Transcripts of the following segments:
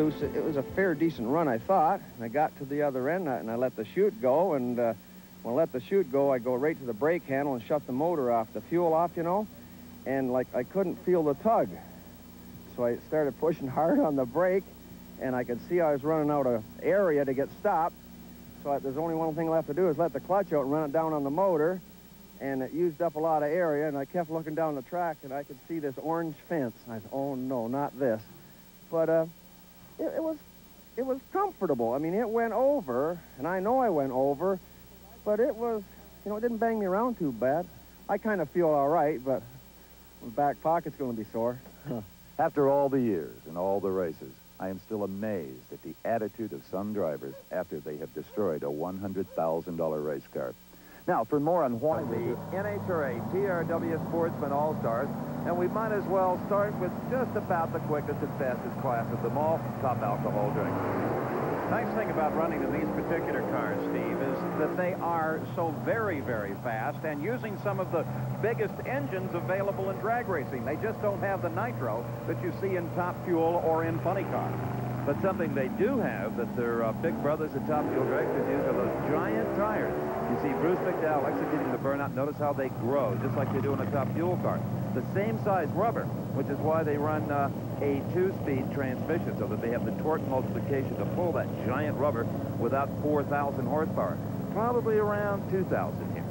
It was a fair, decent run, I thought. And I got to the other end, and I let the chute go. And when I let the chute go, I go right to the brake handle and shut the motor off, the fuel off, you know. And, like, I couldn't feel the tug. So I started pushing hard on the brake, and I could see I was running out of area to get stopped. So there's only one thing left to do is let the clutch out and run it down on the motor. And it used up a lot of area, and I kept looking down the track, and I could see this orange fence. I said, oh, no, not this. But it was comfortable. I mean, it went over, and I know I went over, but it was, you know, it didn't bang me around too bad. I kind of feel all right, but my back pocket's going to be sore. After all the years and all the races, I am still amazed at the attitude of some drivers after they have destroyed a $100,000 race car. Now, for more on why the NHRA TRW Sportsmen All Stars, and we might as well start with just about the quickest and fastest class of them all, top alcohol drinks. Nice thing about running in these particular cars, Steve, is that they are so very, very fast and using some of the biggest engines available in drag racing. They just don't have the nitro that you see in Top Fuel or in funny cars. But something they do have that their big brothers at Top Fuel Dragsters use are those giant tires. You see Bruce McDowell executing the burnout. Notice how they grow, just like they do in a Top Fuel car. The same size rubber, which is why they run a 2-speed transmission, so that they have the torque multiplication to pull that giant rubber without 4,000 horsepower. Probably around 2,000 here.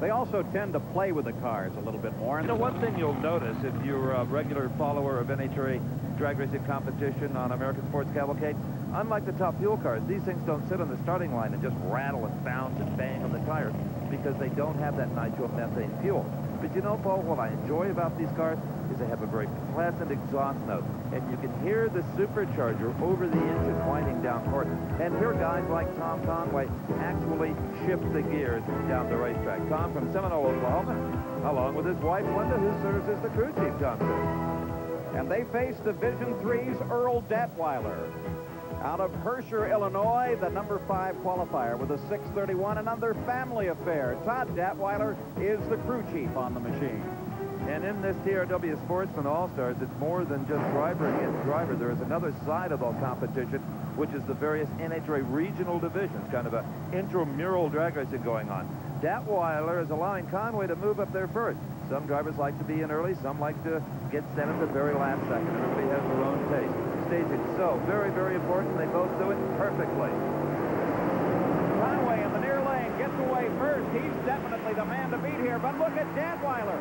They also tend to play with the cars a little bit more. You know, one thing you'll notice if you're a regular follower of NHRA drag racing competition on American Sports Cavalcade, unlike the Top Fuel cars, these things don't sit on the starting line and just rattle and bounce and bang on the tires because they don't have that nitromethane fuel. But you know, Paul, what I enjoy about these cars is they have a very pleasant exhaust note, and you can hear the supercharger over the engine winding down toward it. And here guys like Tom Conway actually shift the gears down the racetrack. Tom from Seminole, Oklahoma, along with his wife, Linda, who serves as the crew chief, Tom says. And they face Division III's Earl Detweiler. Out of Herscher, Illinois, the number 5 qualifier with a 6:31, another family affair. Todd Detweiler is the crew chief on the machine. And in this TRW Sportsmen All Stars, it's more than just driver against driver. There is another side of the competition, which is the various NHRA regional divisions, kind of a intramural drag racing going on. Detweiler is allowing Conway to move up there first. Some drivers like to be in early, some like to get sent at the very last second. Everybody has their own taste. Staging so very, very important. They both do it perfectly. Conway in the near lane gets away first. He's definitely the man to beat here, but look at Detweiler.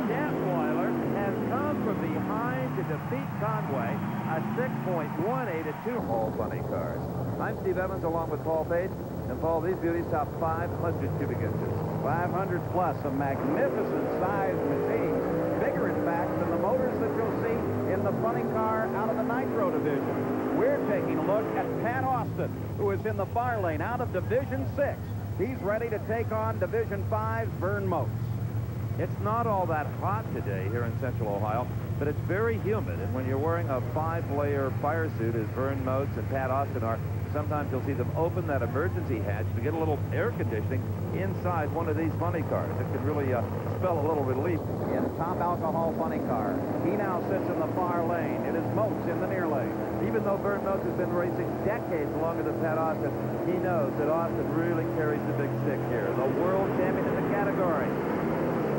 Detweiler has come from behind to defeat Conway, a 6.18 at 2 all funny cars. I'm Steve Evans along with Paul Page. And Paul, these beauties top 500 cubic inches. 500 plus, a magnificent sized machine. Bigger, in fact, than the motors that you'll see in the funny car out of the nitro division. We're taking a look at Pat Austin, who is in the far lane out of Division 6. He's ready to take on Division 5's Vern Motes. It's not all that hot today here in Central Ohio, but it's very humid. And when you're wearing a 5-layer fire suit, as Vern Motes and Pat Austin are, sometimes you'll see them open that emergency hatch to get a little air conditioning inside one of these funny cars. It can really spell a little relief. In a top alcohol funny car, he now sits in the far lane. It is Motes in the near lane. Even though Vern Motes has been racing decades longer than Pat Austin, he knows that Austin really carries the big stick here. The world champion in the category.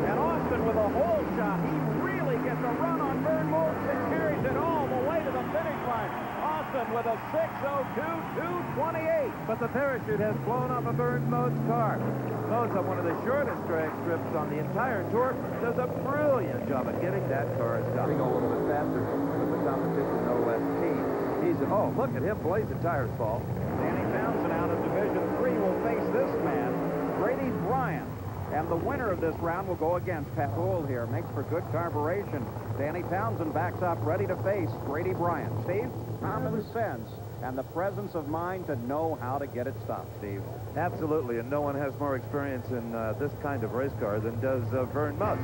And Austin with a hole shot. He really gets a run on Vern Motes and carries it all the way to the finish line. Austin with a 6:02.228. But the parachute has blown off a Vern Motes car. Motes, on one of the shortest drag strips on the entire tour, does a brilliant job of getting that car stopped. Go a little bit faster, but the competition no less keen. Oh, look at him blazing tires, Paul. Danny Townsend out of Division 3 will face this man, Grady Bryant. And the winner of this round will go against Pat Houle here. Makes for good carburation. Danny Townsend backs up, ready to face Grady Bryant. Steve, common sense and the presence of mind to know how to get it stopped, Steve. Absolutely, and no one has more experience in this kind of race car than does Vern Motes.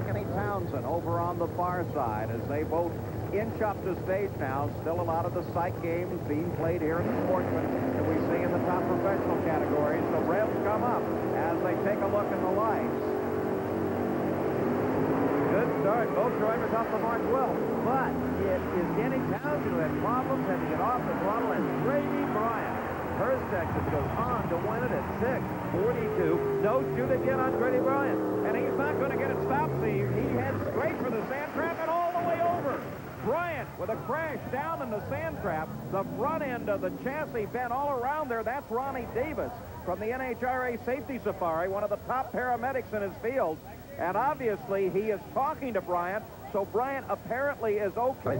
Danny Townsend over on the far side as they both inch up the stage now. Still a lot of the sight games being played here in the Sportsman that we see in the top professional categories. The revs come up as they take a look in the lights. Good start. Both drivers off the mark well, but it is Danny Townsend miles, who had problems, had to get off the throttle, and Grady Bryant. First section goes on to win it at 6:42. No shoot again on Grady Bryant. And he's not going to get it stopped. See, he heads straight for the sand trap and all the way over. Bryant with a crash down in the sand trap. The front end of the chassis bent all around there. That's Ronnie Davis from the NHRA Safety Safari, one of the top paramedics in his field. And obviously he is talking to Bryant, so Bryant apparently is okay.